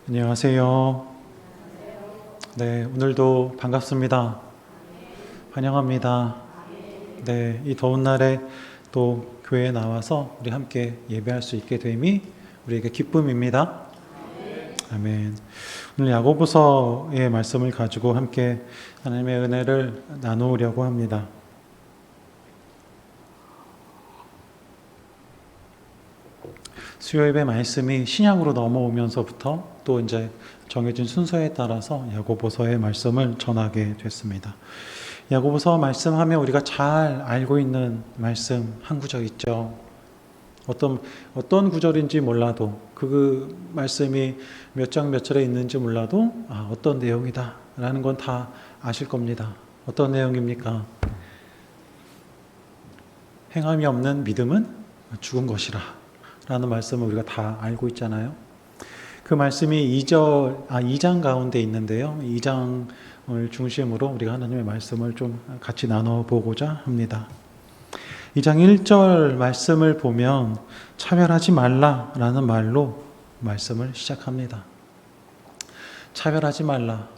안녕하세요. 네, 오늘도 반갑습니다. 환영합니다. 네, 이 더운 날에 또 교회에 나와서 우리 함께 예배할 수 있게 됨이 우리에게 기쁨입니다. 아멘. 오늘 야고보서의 말씀을 가지고 함께 하나님의 은혜를 나누려고 합니다. 수요예배 말씀이 신약으로 넘어오면서부터 또 이제 정해진 순서에 따라서 야고보서의 말씀을 전하게 됐습니다. 야고보서 말씀하면 우리가 잘 알고 있는 말씀 한 구절 있죠. 어떤 구절인지 몰라도 그 말씀이 몇 장 몇 절에 있는지 몰라도 어떤 내용이다 라는 건 다 아실 겁니다. 어떤 내용입니까? 행함이 없는 믿음은 죽은 것이라 라는 말씀을 우리가 다 알고 있잖아요. 그 말씀이 2장 가운데 있는데요. 2장을 중심으로 우리가 하나님의 말씀을 좀 같이 나눠보고자 합니다. 2장 1절 말씀을 보면 차별하지 말라라는 말로 말씀을 시작합니다. 차별하지 말라.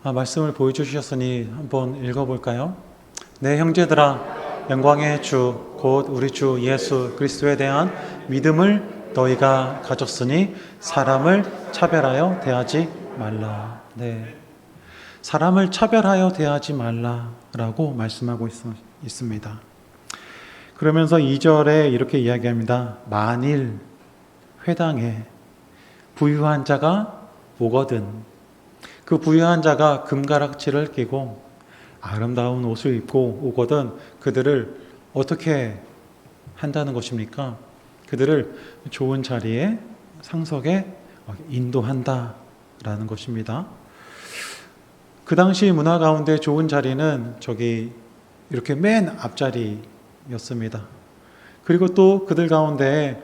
말씀을 보여주셨으니 한번 읽어볼까요? 네, 형제들아, 영광의 주, 곧 우리 주 예수 그리스도에 대한 믿음을 너희가 가졌으니 사람을 차별하여 대하지 말라. 네, 사람을 차별하여 대하지 말라라고 말씀하고 있습니다. 그러면서 2절에 이렇게 이야기합니다. 만일 회당에 부유한 자가 오거든, 그 부유한 자가 금가락지를 끼고 아름다운 옷을 입고 오거든 그들을 어떻게 한다는 것입니까? 그들을 좋은 자리에 상석에 인도한다라는 것입니다. 그 당시 문화 가운데 좋은 자리는 이렇게 맨 앞자리였습니다. 그리고 또 그들 가운데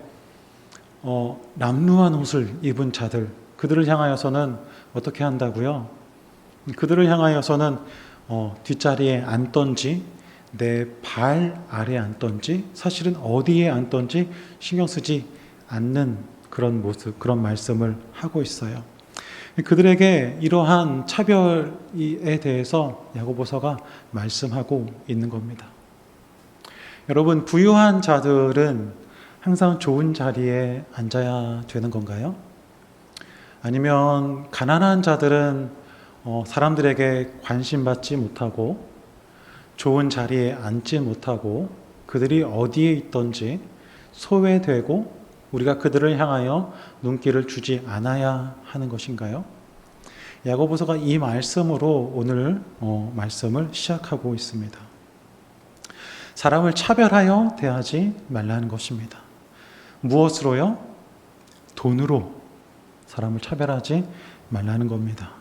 남루한 옷을 입은 자들, 그들을 향하여서는 어떻게 한다고요? 그들을 향하여서는 뒷자리에 앉던지 내 발 아래에 앉던지 사실은 어디에 앉던지 신경 쓰지 않는 그런 모습, 그런 말씀을 하고 있어요. 그들에게 이러한 차별에 대해서 야고보서가 말씀하고 있는 겁니다. 여러분, 부유한 자들은 항상 좋은 자리에 앉아야 되는 건가요? 아니면 가난한 자들은 사람들에게 관심받지 못하고 좋은 자리에 앉지 못하고 그들이 어디에 있든지 소외되고 우리가 그들을 향하여 눈길을 주지 않아야 하는 것인가요? 야고보서가 이 말씀으로 오늘 말씀을 시작하고 있습니다. 사람을 차별하여 대하지 말라는 것입니다. 무엇으로요? 돈으로 사람을 차별하지 말라는 겁니다.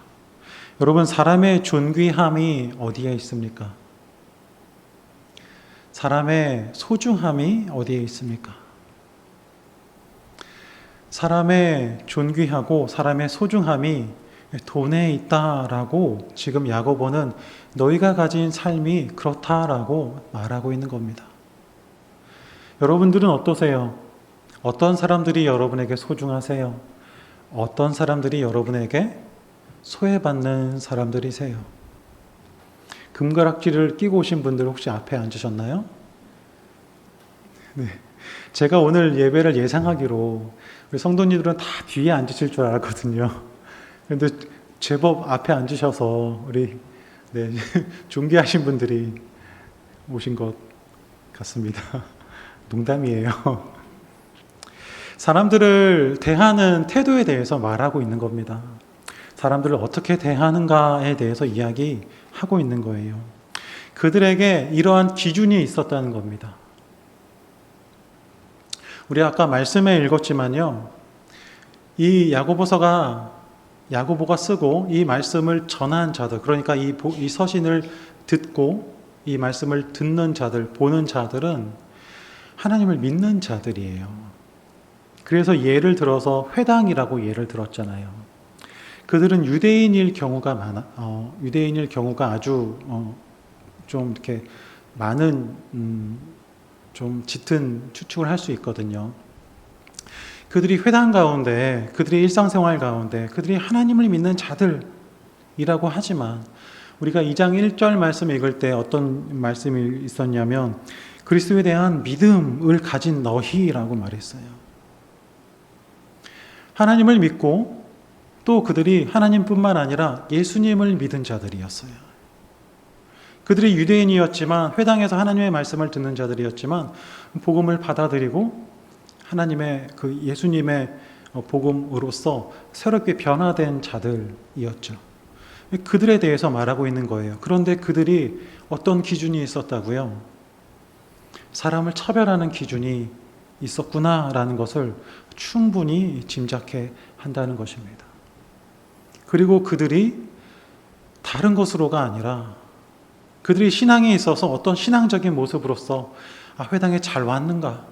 여러분, 사람의 존귀함이 어디에 있습니까? 사람의 소중함이 어디에 있습니까? 사람의 존귀하고 사람의 소중함이 돈에 있다라고 지금 야고보는 너희가 가진 삶이 그렇다라고 말하고 있는 겁니다. 여러분들은 어떠세요? 어떤 사람들이 여러분에게 소중하세요? 어떤 사람들이 여러분에게 소외받는 사람들이세요? 금가락지를 끼고 오신 분들 혹시 앞에 앉으셨나요? 네. 제가 오늘 예배를 예상하기로 우리 성도님들은 다 뒤에 앉으실 줄 알았거든요. 그런데 제법 앞에 앉으셔서 우리 존귀하신 분들이 오신 것 같습니다. 농담이에요. 사람들을 대하는 태도에 대해서 말하고 있는 겁니다. 사람들을 어떻게 대하는가에 대해서 이야기하고 있는 거예요. 그들에게 이러한 기준이 있었다는 겁니다. 우리 아까 말씀에 읽었지만요, 이 야고보가 쓰고 이 말씀을 전한 자들, 그러니까 이 서신을 듣고 이 말씀을 듣는 자들, 보는 자들은 하나님을 믿는 자들이에요. 그래서 예를 들어서 회당이라고 예를 들었잖아요. 그들은 유대인일 경우가 아주 좀 이렇게 많은 좀 짙은 추측을 할 수 있거든요. 그들이 회당 가운데, 그들의 일상생활 가운데, 그들이 하나님을 믿는 자들이라고 하지만 우리가 2장 1절 말씀 읽을 때 어떤 말씀이 있었냐면 그리스도에 대한 믿음을 가진 너희라고 말했어요. 하나님을 믿고 또 그들이 하나님뿐만 아니라 예수님을 믿은 자들이었어요. 그들이 유대인이었지만 회당에서 하나님의 말씀을 듣는 자들이었지만 복음을 받아들이고 하나님의 그 예수님의 복음으로써 새롭게 변화된 자들이었죠. 그들에 대해서 말하고 있는 거예요. 그런데 그들이 어떤 기준이 있었다고요? 사람을 차별하는 기준이 있었구나라는 것을 충분히 짐작해 한다는 것입니다. 그리고 그들이 다른 것으로가 아니라 그들이 신앙에 있어서 어떤 신앙적인 모습으로서 회당에 잘 왔는가?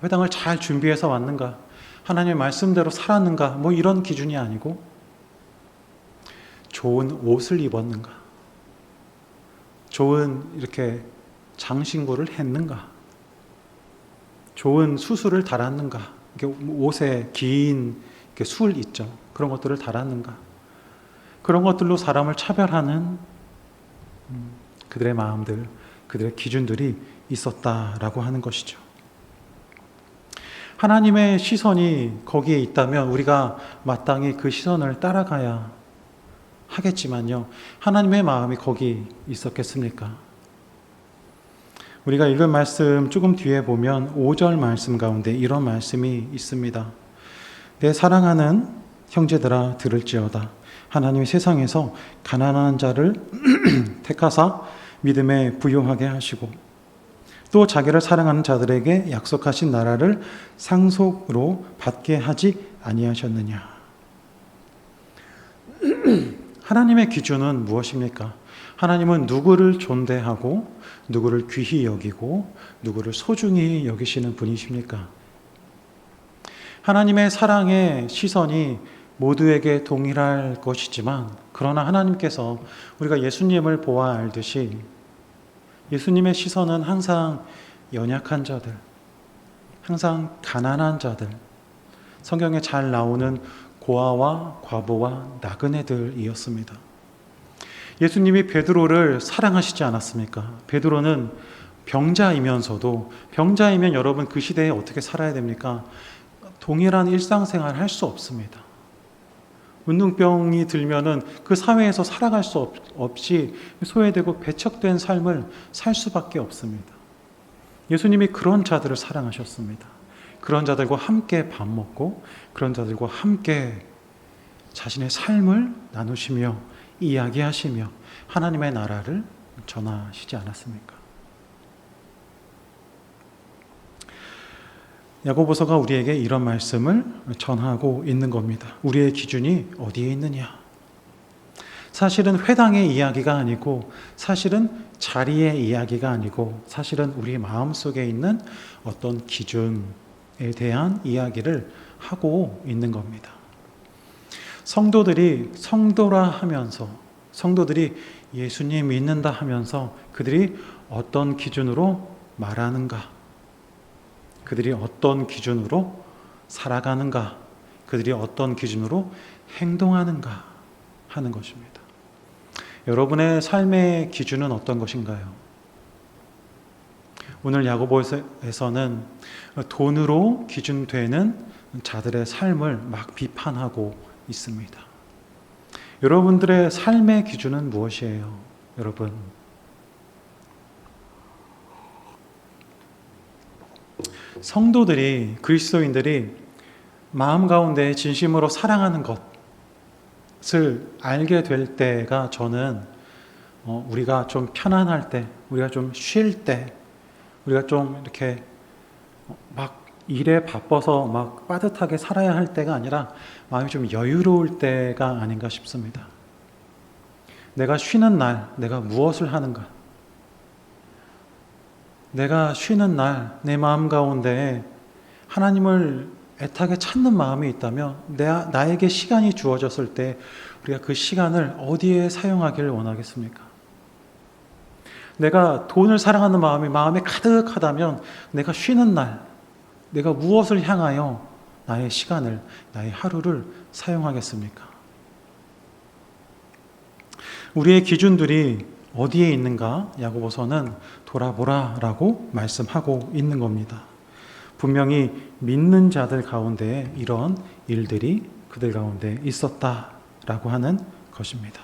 회당을 잘 준비해서 왔는가? 하나님의 말씀대로 살았는가? 뭐 이런 기준이 아니고 좋은 옷을 입었는가? 좋은 이렇게 장신구를 했는가? 좋은 수술을 달았는가? 옷에 긴 술 있죠. 그런 것들을 달았는가? 그런 것들로 사람을 차별하는 그들의 마음들, 그들의 기준들이 있었다라고 하는 것이죠. 하나님의 시선이 거기에 있다면 우리가 마땅히 그 시선을 따라가야 하겠지만요. 하나님의 마음이 거기 있었겠습니까? 우리가 읽은 말씀 조금 뒤에 보면 5절 말씀 가운데 이런 말씀이 있습니다. 내 사랑하는 형제들아 들을지어다. 하나님이 세상에서 가난한 자를 택하사 믿음에 부요하게 하시고 또 자기를 사랑하는 자들에게 약속하신 나라를 상속으로 받게 하지 아니하셨느냐. 하나님의 기준은 무엇입니까? 하나님은 누구를 존대하고 누구를 귀히 여기고 누구를 소중히 여기시는 분이십니까? 하나님의 사랑의 시선이 모두에게 동일할 것이지만 그러나 하나님께서 우리가 예수님을 보아 알듯이 예수님의 시선은 항상 연약한 자들, 항상 가난한 자들, 성경에 잘 나오는 고아와 과부와 나그네들이었습니다. 예수님이 베드로를 사랑하시지 않았습니까? 베드로는 병자이면서도 병자이면 여러분 그 시대에 어떻게 살아야 됩니까? 동일한 일상생활 할 수 없습니다. 운동병이 들면은 그 사회에서 살아갈 수 없이 소외되고 배척된 삶을 살 수밖에 없습니다. 예수님이 그런 자들을 사랑하셨습니다. 그런 자들과 함께 밥 먹고 그런 자들과 함께 자신의 삶을 나누시며 이야기하시며 하나님의 나라를 전하시지 않았습니까? 야고보서가 우리에게 이런 말씀을 전하고 있는 겁니다. 우리의 기준이 어디에 있느냐? 사실은 회당의 이야기가 아니고 사실은 자리의 이야기가 아니고 사실은 우리 마음속에 있는 어떤 기준에 대한 이야기를 하고 있는 겁니다. 성도들이 성도라 하면서 성도들이 예수님 믿는다 하면서 그들이 어떤 기준으로 말하는가? 그들이 어떤 기준으로 살아가는가? 그들이 어떤 기준으로 행동하는가? 하는 것입니다. 여러분의 삶의 기준은 어떤 것인가요? 오늘 야고보에서는 돈으로 기준되는 자들의 삶을 막 비판하고 있습니다. 여러분들의 삶의 기준은 무엇이에요? 여러분, 성도들이, 그리스도인들이 마음 가운데 진심으로 사랑하는 것을 알게 될 때가 저는 우리가 좀 편안할 때, 우리가 좀 쉴 때, 우리가 좀 이렇게 막 일에 바빠서 막 빠듯하게 살아야 할 때가 아니라 마음이 좀 여유로울 때가 아닌가 싶습니다. 내가 쉬는 날, 내가 무엇을 하는가? 내가 쉬는 날, 내 마음 가운데 하나님을 애타게 찾는 마음이 있다면 나에게 시간이 주어졌을 때 우리가 그 시간을 어디에 사용하기를 원하겠습니까? 내가 돈을 사랑하는 마음이 마음에 가득하다면 내가 쉬는 날, 내가 무엇을 향하여 나의 시간을, 나의 하루를 사용하겠습니까? 우리의 기준들이 어디에 있는가? 야고보서는 돌아보라라고 말씀하고 있는 겁니다. 분명히 믿는 자들 가운데 이런 일들이 그들 가운데 있었다라고 하는 것입니다.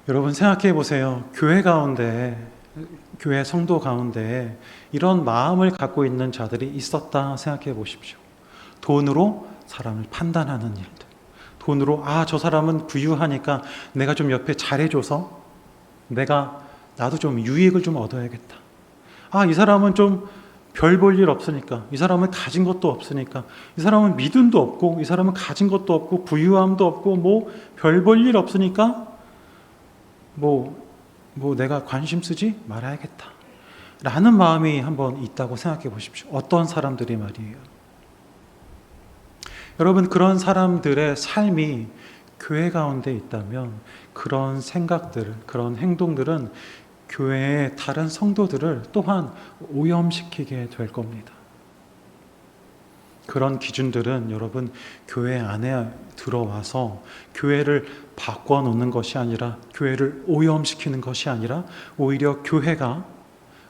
여러분 생각해 보세요. 교회 가운데, 교회 성도 가운데 이런 마음을 갖고 있는 자들이 있었다 생각해 보십시오. 돈으로 사람을 판단하는 일들, 돈으로 저 사람은 부유하니까 내가 좀 옆에 잘해줘서 나도 좀 유익을 좀 얻어야겠다. 이 사람은 좀 별 볼 일 없으니까, 이 사람은 가진 것도 없으니까, 이 사람은 믿음도 없고, 이 사람은 가진 것도 없고, 부유함도 없고, 별 볼 일 없으니까 내가 관심 쓰지 말아야겠다 라는 마음이 한번 있다고 생각해 보십시오. 어떤 사람들이 말이에요. 여러분, 그런 사람들의 삶이 교회 가운데 있다면 그런 생각들, 그런 행동들은 교회의 다른 성도들을 또한 오염시키게 될 겁니다. 그런 기준들은 여러분 교회 안에 들어와서 교회를 바꿔놓는 것이 아니라, 교회를 오염시키는 것이 아니라, 오히려 교회가,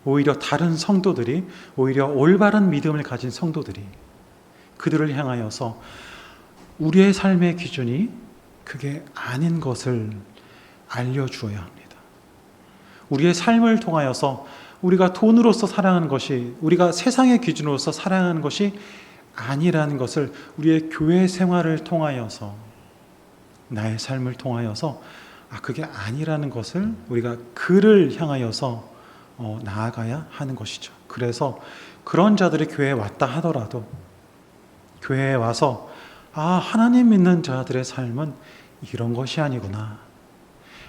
오히려 다른 성도들이, 오히려 올바른 믿음을 가진 성도들이 그들을 향하여서 우리의 삶의 기준이 그게 아닌 것을 알려주어야 합니다. 우리의 삶을 통하여서 우리가 돈으로서 사랑하는 것이, 우리가 세상의 기준으로서 사랑하는 것이 아니라는 것을 우리의 교회 생활을 통하여서, 나의 삶을 통하여서 그게 아니라는 것을 우리가 그를 향하여서 나아가야 하는 것이죠. 그래서 그런 자들이 교회에 왔다 하더라도 교회에 와서 하나님 믿는 자들의 삶은 이런 것이 아니구나,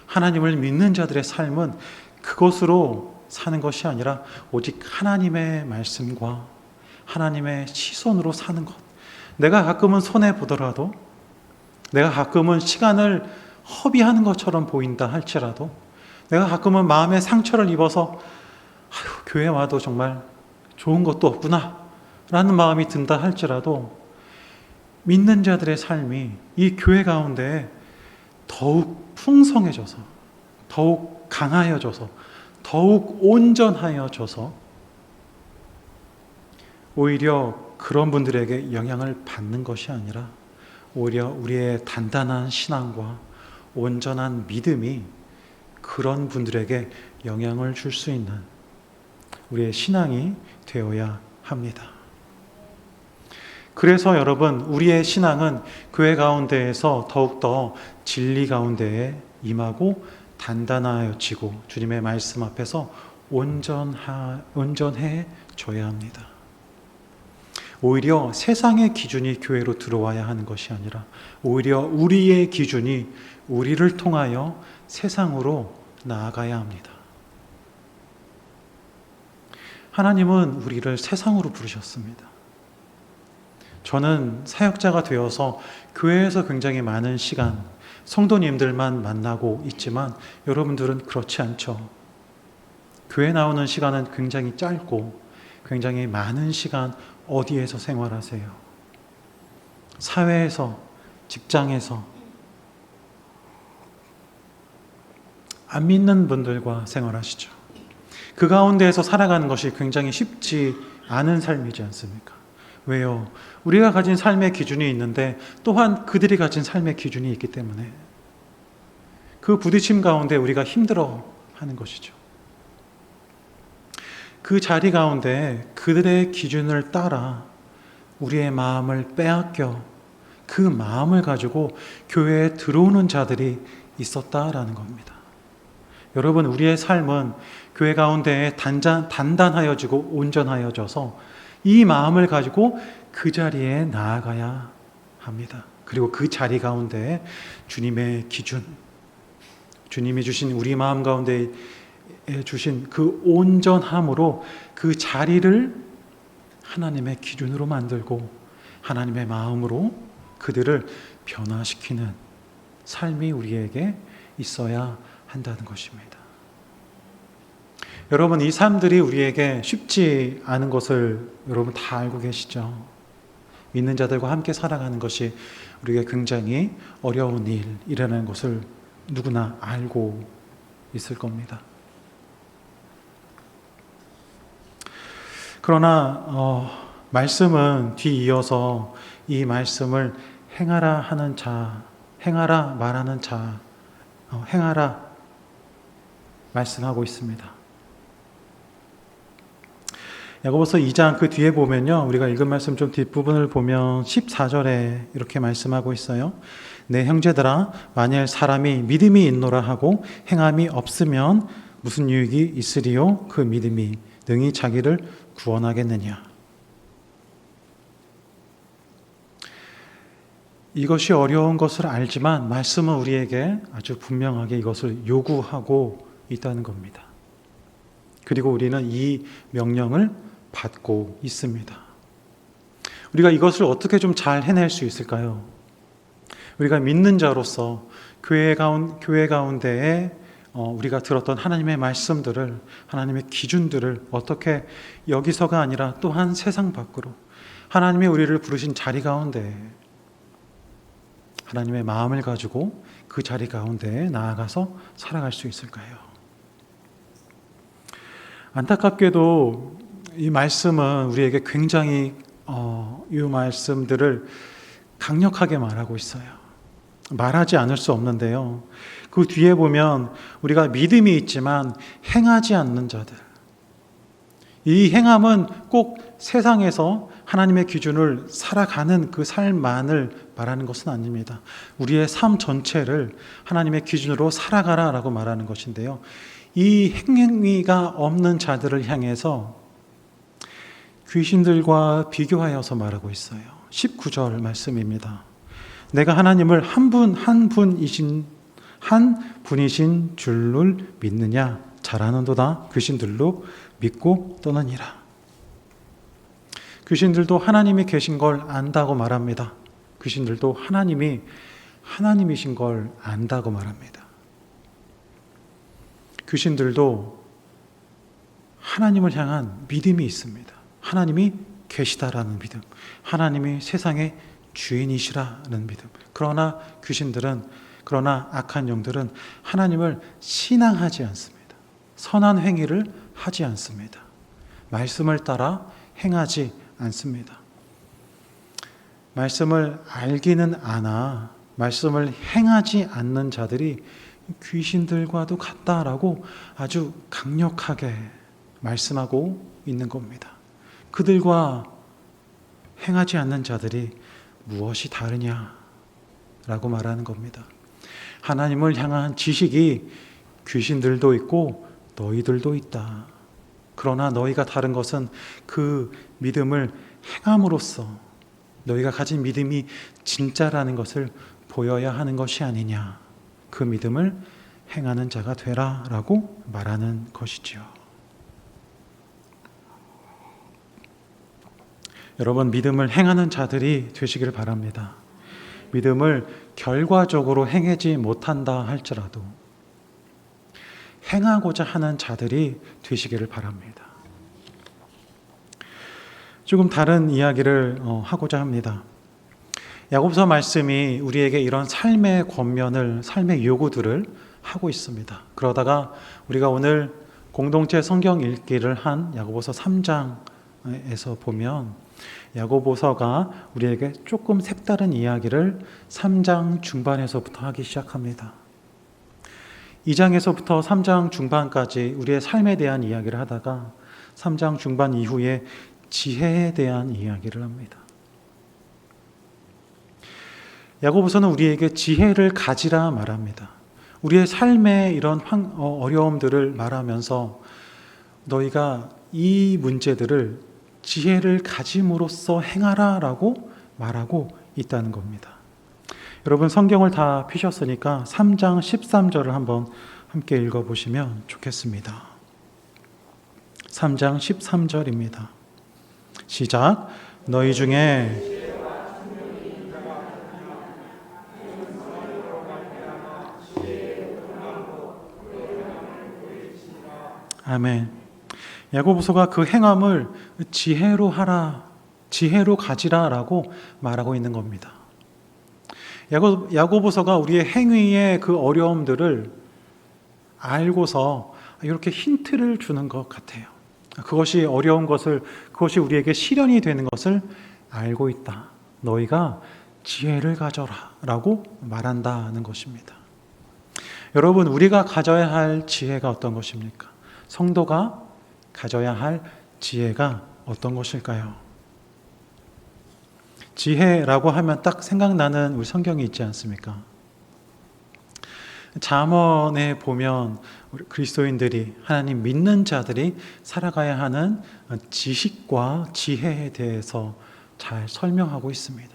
하나님을 믿는 자들의 삶은 그것으로 사는 것이 아니라 오직 하나님의 말씀과 하나님의 시선으로 사는 것, 내가 가끔은 손해보더라도, 내가 가끔은 시간을 허비하는 것처럼 보인다 할지라도, 내가 가끔은 마음의 상처를 입어서 교회 와도 정말 좋은 것도 없구나 라는 마음이 든다 할지라도, 믿는 자들의 삶이 이 교회 가운데 더욱 풍성해져서, 더욱 강하여져서, 더욱 온전하여져서 오히려 그런 분들에게 영향을 받는 것이 아니라 오히려 우리의 단단한 신앙과 온전한 믿음이 그런 분들에게 영향을 줄 수 있는 우리의 신앙이 되어야 합니다. 그래서 여러분, 우리의 신앙은 교회 가운데에서 더욱더 진리 가운데에 임하고 단단하여지고 주님의 말씀 앞에서 온전해져야 합니다. 오히려 세상의 기준이 교회로 들어와야 하는 것이 아니라 오히려 우리의 기준이 우리를 통하여 세상으로 나아가야 합니다. 하나님은 우리를 세상으로 부르셨습니다. 저는 사역자가 되어서 교회에서 굉장히 많은 시간 성도님들만 만나고 있지만 여러분들은 그렇지 않죠. 교회 나오는 시간은 굉장히 짧고 굉장히 많은 시간 어디에서 생활하세요? 사회에서, 직장에서, 안 믿는 분들과 생활하시죠. 그 가운데에서 살아가는 것이 굉장히 쉽지 않은 삶이지 않습니까? 왜요? 우리가 가진 삶의 기준이 있는데 또한 그들이 가진 삶의 기준이 있기 때문에 그 부딪힘 가운데 우리가 힘들어하는 것이죠. 그 자리 가운데 그들의 기준을 따라 우리의 마음을 빼앗겨 그 마음을 가지고 교회에 들어오는 자들이 있었다라는 겁니다. 여러분, 우리의 삶은 교회 가운데 단단하여지고 온전하여져서 이 마음을 가지고 그 자리에 나아가야 합니다. 그리고 그 자리 가운데 주님의 기준, 주님이 주신 우리 마음 가운데 주신 그 온전함으로 그 자리를 하나님의 기준으로 만들고 하나님의 마음으로 그들을 변화시키는 삶이 우리에게 있어야 한다는 것입니다. 여러분, 이 삶들이 우리에게 쉽지 않은 것을 여러분 다 알고 계시죠? 믿는 자들과 함께 살아가는 것이 우리에게 굉장히 어려운 일이라는 것을 누구나 알고 있을 겁니다. 그러나 말씀은 뒤이어서 이 말씀을 행하라 하는 자, 행하라 말하는 자, 행하라 말씀하고 있습니다. 야고보서 2장 그 뒤에 보면요, 우리가 읽은 말씀 좀 뒷부분을 보면 14절에 이렇게 말씀하고 있어요. 내 형제들아, 만일 사람이 믿음이 있노라 하고 행함이 없으면 무슨 유익이 있으리요? 그 믿음이 능히 자기를 구원하겠느냐. 이것이 어려운 것을 알지만 말씀은 우리에게 아주 분명하게 이것을 요구하고 있다는 겁니다. 그리고 우리는 이 명령을 받고 있습니다. 우리가 이것을 어떻게 좀 잘 해낼 수 있을까요? 우리가 믿는 자로서 교회 가운데에 우리가 들었던 하나님의 말씀들을, 하나님의 기준들을 어떻게 여기서가 아니라 또한 세상 밖으로 하나님의 우리를 부르신 자리 가운데 하나님의 마음을 가지고 그 자리 가운데에 나아가서 살아갈 수 있을까요? 안타깝게도 이 말씀은 우리에게 굉장히 이 말씀들을 강력하게 말하고 있어요. 말하지 않을 수 없는데요. 그 뒤에 보면 우리가 믿음이 있지만 행하지 않는 자들, 이 행함은 꼭 세상에서 하나님의 기준을 살아가는 그 삶만을 말하는 것은 아닙니다. 우리의 삶 전체를 하나님의 기준으로 살아가라라고 말하는 것인데요. 이 행위가 없는 자들을 향해서 귀신들과 비교하여서 말하고 있어요. 19절 말씀입니다. 내가 하나님을 한 분이신 줄을 믿느냐? 잘하는도다. 귀신들로 믿고 떠나니라. 귀신들도 하나님이 계신 걸 안다고 말합니다. 귀신들도 하나님이신 걸 안다고 말합니다. 귀신들도 하나님을 향한 믿음이 있습니다. 하나님이 계시다라는 믿음, 하나님이 세상의 주인이시라는 믿음. 그러나 그러나 악한 영들은 하나님을 신앙하지 않습니다. 선한 행위를 하지 않습니다. 말씀을 따라 행하지 않습니다. 말씀을 알기는 아나 말씀을 행하지 않는 자들이 귀신들과도 같다라고 아주 강력하게 말씀하고 있는 겁니다. 그들과 행하지 않는 자들이 무엇이 다르냐라고 말하는 겁니다. 하나님을 향한 지식이 귀신들도 있고 너희들도 있다. 그러나 너희가 다른 것은 그 믿음을 행함으로써 너희가 가진 믿음이 진짜라는 것을 보여야 하는 것이 아니냐. 그 믿음을 행하는 자가 되라라고 말하는 것이지요. 여러분, 믿음을 행하는 자들이 되시기를 바랍니다. 믿음을 결과적으로 행하지 못한다 할지라도 행하고자 하는 자들이 되시기를 바랍니다. 조금 다른 이야기를 하고자 합니다. 야고보서 말씀이 우리에게 이런 삶의 권면을, 삶의 요구들을 하고 있습니다. 그러다가 우리가 오늘 공동체 성경 읽기를 한 야고보서 3장에서 보면 야고보서가 우리에게 조금 색다른 이야기를 3장 중반에서부터 하기 시작합니다. 2장에서부터 3장 중반까지 우리의 삶에 대한 이야기를 하다가 3장 중반 이후에 지혜에 대한 이야기를 합니다. 야고보서는 우리에게 지혜를 가지라 말합니다. 우리의 삶의 이런 어려움들을 말하면서 너희가 이 문제들을 지혜를 가짐으로써 행하라라고 말하고 있다는 겁니다. 여러분, 성경을 다 피셨으니까 3장 13절을 한번 함께 읽어보시면 좋겠습니다. 3장 13절입니다. 시작. 너희 중에 아멘. 야고보서가 그 행함을 지혜로 하라, 지혜로 가지라라고 말하고 있는 겁니다. 야고보서가 우리의 행위의 그 어려움들을 알고서 이렇게 힌트를 주는 것 같아요. 그것이 어려운 것을, 그것이 우리에게 시련이 되는 것을 알고 있다. 너희가 지혜를 가져라 라고 말한다는 것입니다. 여러분, 우리가 가져야 할 지혜가 어떤 것입니까? 성도가 가져야 할 지혜가 어떤 것일까요? 지혜라고 하면 딱 생각나는 우리 성경이 있지 않습니까? 잠언에 보면 우리 그리스도인들이, 하나님 믿는 자들이 살아가야 하는 지식과 지혜에 대해서 잘 설명하고 있습니다.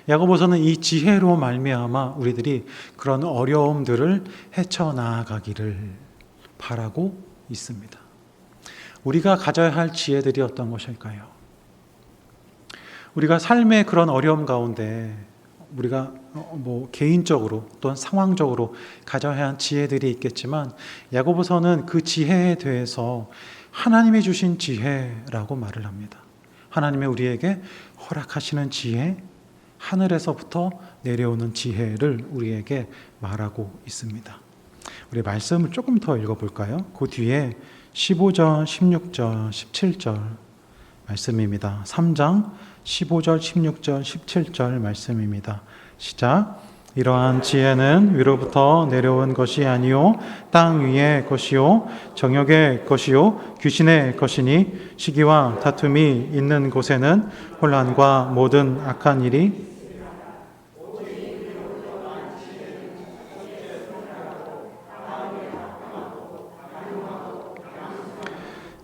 야고보서는 이 지혜로 말미암아 우리들이 그런 어려움들을 헤쳐나가기를 바라고 있습니다. 우리가 가져야 할 지혜들이 어떤 것일까요? 우리가 삶의 그런 어려움 가운데 우리가 개인적으로 또는 상황적으로 가져야 할 지혜들이 있겠지만, 야고보서는 그 지혜에 대해서 하나님이 주신 지혜라고 말을 합니다. 하나님의 우리에게 허락하시는 지혜, 하늘에서부터 내려오는 지혜를 우리에게 말하고 있습니다. 우리 말씀을 조금 더 읽어볼까요? 그 뒤에 15절, 16절, 17절 말씀입니다. 3장 15절, 16절, 17절 말씀입니다. 시작. 이러한 지혜는 위로부터 내려온 것이 아니요 땅 위의 것이요 정욕의 것이요 귀신의 것이니 시기와 다툼이 있는 곳에는 혼란과 모든 악한 일이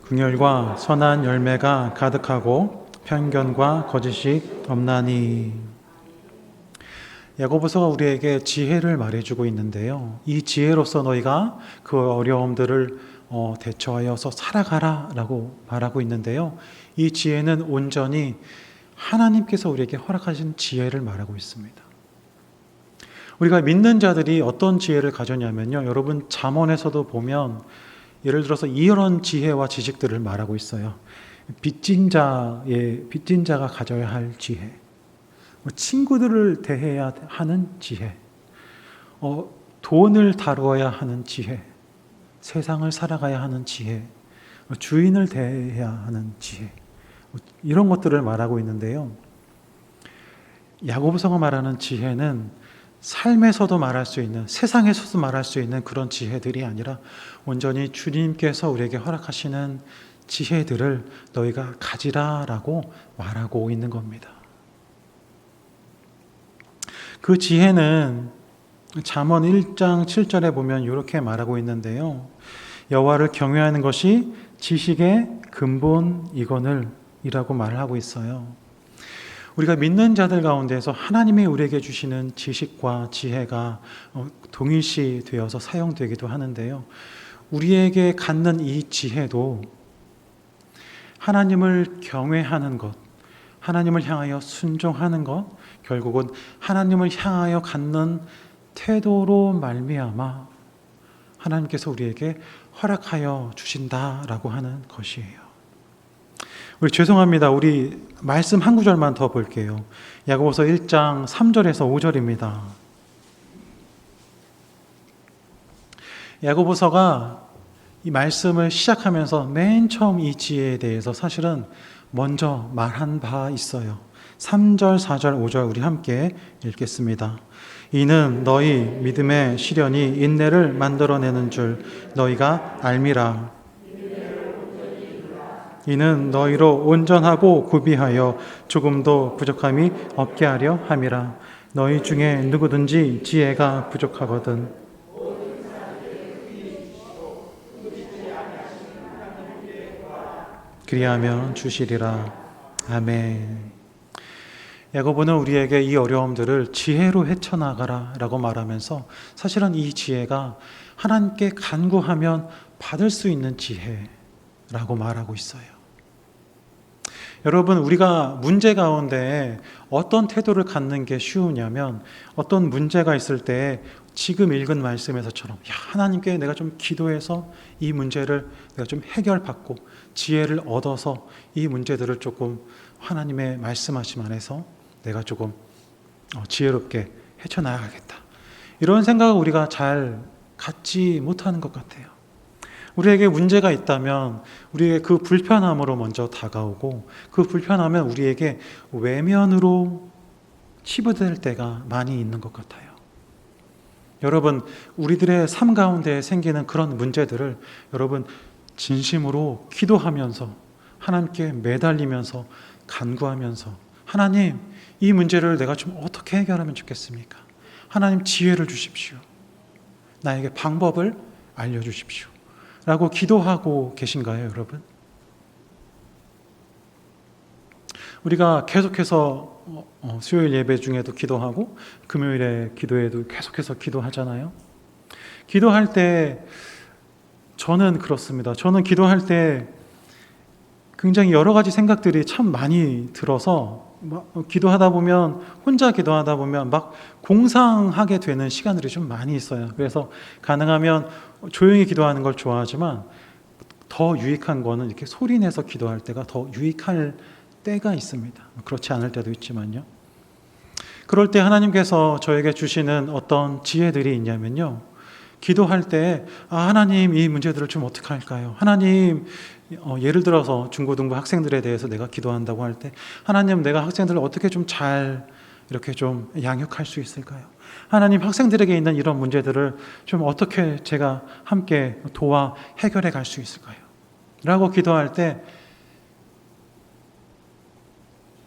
긍휼과 선한 열매가 가득하고 편견과 거짓이 없나니. 야고보서가 우리에게 지혜를 말해주고 있는데요, 이 지혜로서 너희가 그 어려움들을 대처하여서 살아가라 라고 말하고 있는데요, 이 지혜는 온전히 하나님께서 우리에게 허락하신 지혜를 말하고 있습니다. 우리가 믿는 자들이 어떤 지혜를 가졌냐면요, 여러분 잠언에서도 보면 예를 들어서 이런 지혜와 지식들을 말하고 있어요. 빚진 자가 가져야 할 지혜, 친구들을 대해야 하는 지혜, 돈을 다루어야 하는 지혜, 세상을 살아가야 하는 지혜, 주인을 대해야 하는 지혜, 이런 것들을 말하고 있는데요, 야고보서가 말하는 지혜는 삶에서도 말할 수 있는, 세상에서도 말할 수 있는 그런 지혜들이 아니라 온전히 주님께서 우리에게 허락하시는 지혜들을 너희가 가지라라고 말하고 있는 겁니다. 그 지혜는 잠언 1장 7절에 보면 이렇게 말하고 있는데요, 여호와를 경외하는 것이 지식의 근본이거늘 이라고 말을 하고 있어요. 우리가 믿는 자들 가운데서 하나님이 우리에게 주시는 지식과 지혜가 동일시 되어서 사용되기도 하는데요, 우리에게 갖는 이 지혜도 하나님을 경외하는 것, 하나님을 향하여 순종하는 것, 결국은 하나님을 향하여 갖는 태도로 말미암아 하나님께서 우리에게 허락하여 주신다라고 하는 것이에요. 우리 죄송합니다. 우리 말씀 한 구절만 더 볼게요. 야고보서 1장 3절에서 5절입니다. 야고보서가 이 말씀을 시작하면서 맨 처음 이 지혜에 대해서 사실은 먼저 말한 바 있어요. 3절, 4절, 5절 우리 함께 읽겠습니다. 이는 너희 믿음의 시련이 인내를 만들어내는 줄 너희가 알미라. 이는 너희로 온전하고 구비하여 조금도 부족함이 없게 하려 함이라. 너희 중에 누구든지 지혜가 부족하거든 그리하면 주시리라. 아멘. 야고보는 우리에게 이 어려움들을 지혜로 헤쳐나가라 라고 말하면서 사실은 이 지혜가 하나님께 간구하면 받을 수 있는 지혜라고 말하고 있어요. 여러분, 우리가 문제 가운데 어떤 태도를 갖는 게 쉬우냐면, 어떤 문제가 있을 때 지금 읽은 말씀에서처럼 하나님께 내가 좀 기도해서 이 문제를 내가 좀 해결받고 지혜를 얻어서 이 문제들을 조금 하나님의 말씀하심 안에서 내가 조금 지혜롭게 헤쳐나가겠다. 이런 생각을 우리가 잘 갖지 못하는 것 같아요. 우리에게 문제가 있다면 우리의 그 불편함으로 먼저 다가오고 그 불편함은 우리에게 외면으로 치부될 때가 많이 있는 것 같아요. 여러분, 우리들의 삶 가운데 생기는 그런 문제들을 여러분 진심으로 기도하면서 하나님께 매달리면서 간구하면서 하나님, 이 문제를 내가 좀 어떻게 해결하면 좋겠습니까? 하나님 지혜를 주십시오. 나에게 방법을 알려주십시오. 라고 기도하고 계신가요, 여러분? 우리가 계속해서 수요일 예배 중에도 기도하고 금요일에 기도에도 계속해서 기도하잖아요. 기도할 때 저는 그렇습니다. 저는 기도할 때 굉장히 여러 가지 생각들이 참 많이 들어서 기도하다 보면 혼자 기도하다 보면 막 공상하게 되는 시간들이 좀 많이 있어요. 그래서 가능하면 조용히 기도하는 걸 좋아하지만 더 유익한 거는 이렇게 소리 내서 기도할 때가 더 유익할 때가 있습니다. 그렇지 않을 때도 있지만요. 그럴 때 하나님께서 저에게 주시는 어떤 지혜들이 있냐면요. 기도할 때 하나님 이 문제들을 좀 어떻게 할까요? 하나님 예를 들어서 중고등부 학생들에 대해서 내가 기도한다고 할 때 하나님 내가 학생들을 어떻게 좀 잘 이렇게 좀 양육할 수 있을까요? 하나님 학생들에게 있는 이런 문제들을 좀 어떻게 제가 함께 도와 해결해 갈 수 있을까요? 라고 기도할 때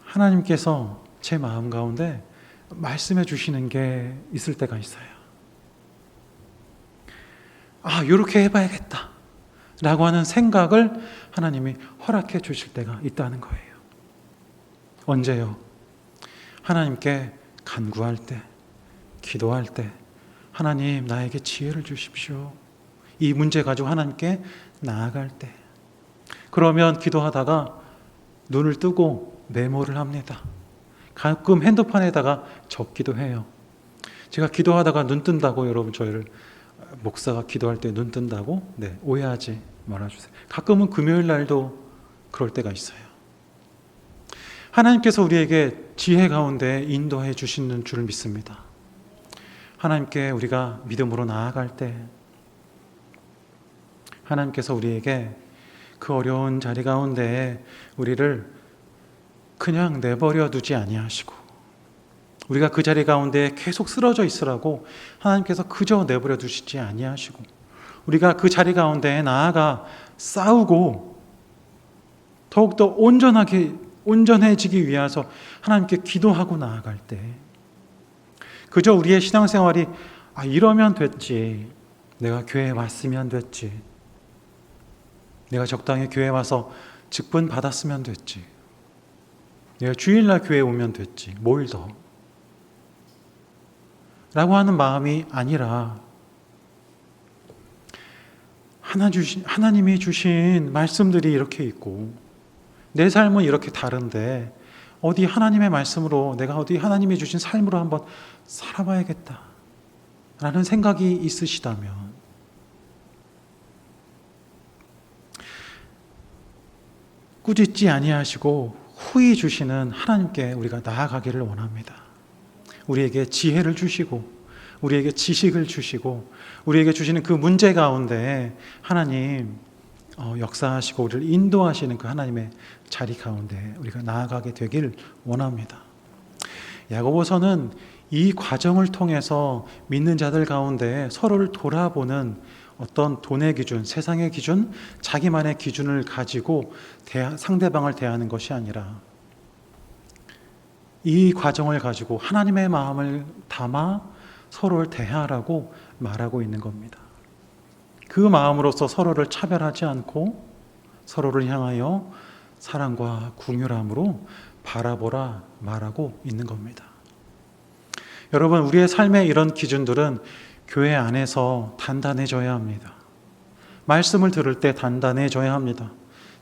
하나님께서 제 마음 가운데 말씀해 주시는 게 있을 때가 있어요. 이렇게 해봐야겠다 라고 하는 생각을 하나님이 허락해 주실 때가 있다는 거예요. 언제요? 하나님께 간구할 때, 기도할 때 하나님 나에게 지혜를 주십시오. 이 문제 가지고 하나님께 나아갈 때 그러면 기도하다가 눈을 뜨고 메모를 합니다. 가끔 핸드폰에다가 적기도 해요. 제가 기도하다가 눈 뜬다고 여러분 저희를 목사가 기도할 때 눈 뜬다고? 네, 오해하지 말아주세요. 가끔은 금요일 날도 그럴 때가 있어요. 하나님께서 우리에게 지혜 가운데 인도해 주시는 줄 믿습니다. 하나님께 우리가 믿음으로 나아갈 때 하나님께서 우리에게 그 어려운 자리 가운데 우리를 그냥 내버려 두지 아니하시고 우리가 그 자리 가운데 계속 쓰러져 있으라고 하나님께서 그저 내버려 두시지 아니하시고 우리가 그 자리 가운데 나아가 싸우고 더욱더 온전해지기 위해서 하나님께 기도하고 나아갈 때 그저 우리의 신앙생활이 이러면 됐지, 내가 교회에 왔으면 됐지, 내가 적당히 교회에 와서 직분 받았으면 됐지, 내가 주일날 교회에 오면 됐지, 뭘 더 라고 하는 마음이 아니라 하나님이 주신 말씀들이 이렇게 있고 내 삶은 이렇게 다른데 어디 하나님의 말씀으로 내가 어디 하나님이 주신 삶으로 한번 살아봐야겠다 라는 생각이 있으시다면 꾸짖지 아니하시고 후히 주시는 하나님께 우리가 나아가기를 원합니다. 우리에게 지혜를 주시고 우리에게 지식을 주시고 우리에게 주시는 그 문제 가운데 하나님 역사하시고 우리를 인도하시는 그 하나님의 자리 가운데 우리가 나아가게 되길 원합니다. 야고보서는 이 과정을 통해서 믿는 자들 가운데 서로를 돌아보는 어떤 돈의 기준, 세상의 기준, 자기만의 기준을 가지고 상대방을 대하는 것이 아니라 이 과정을 가지고 하나님의 마음을 담아 서로를 대하라고 말하고 있는 겁니다. 그 마음으로서 서로를 차별하지 않고 서로를 향하여 사랑과 긍휼함으로 바라보라 말하고 있는 겁니다. 여러분, 우리의 삶의 이런 기준들은 교회 안에서 단단해져야 합니다. 말씀을 들을 때 단단해져야 합니다.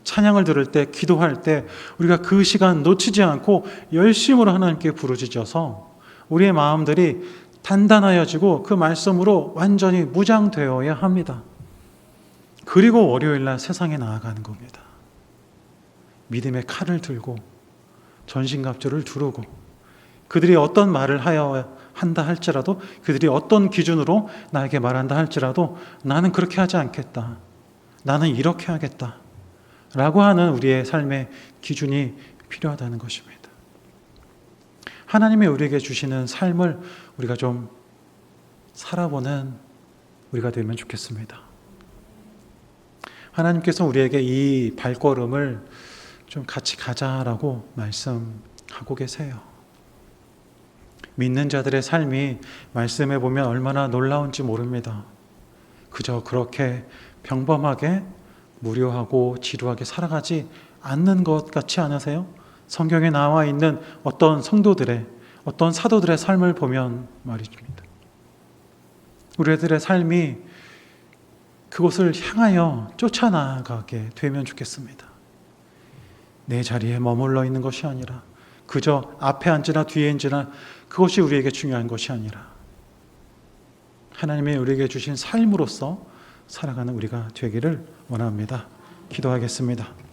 찬양을 들을 때, 기도할 때 우리가 그 시간 놓치지 않고 열심으로 하나님께 부르짖어서 우리의 마음들이 단단하여지고 그 말씀으로 완전히 무장되어야 합니다. 그리고 월요일날 세상에 나아가는 겁니다. 믿음의 칼을 들고 전신갑주를 두르고 그들이 어떤 말을 하여 한다 할지라도, 그들이 어떤 기준으로 나에게 말한다 할지라도 나는 그렇게 하지 않겠다, 나는 이렇게 하겠다 라고 하는 우리의 삶의 기준이 필요하다는 것입니다. 하나님이 우리에게 주시는 삶을 우리가 좀 살아보는 우리가 되면 좋겠습니다. 하나님께서 우리에게 이 발걸음을 좀 같이 가자라고 말씀하고 계세요. 믿는 자들의 삶이 말씀해 보면 얼마나 놀라운지 모릅니다. 그저 그렇게 평범하게 무료하고 지루하게 살아가지 않는 것 같지 않으세요? 성경에 나와 있는 어떤 성도들의, 어떤 사도들의 삶을 보면 말입니다. 우리들의 삶이 그곳을 향하여 쫓아나가게 되면 좋겠습니다. 내 자리에 머물러 있는 것이 아니라, 그저 앞에 앉으나 뒤에 앉으나 그것이 우리에게 중요한 것이 아니라, 하나님이 우리에게 주신 삶으로서 살아가는 우리가 되기를 원합니다. 기도하겠습니다.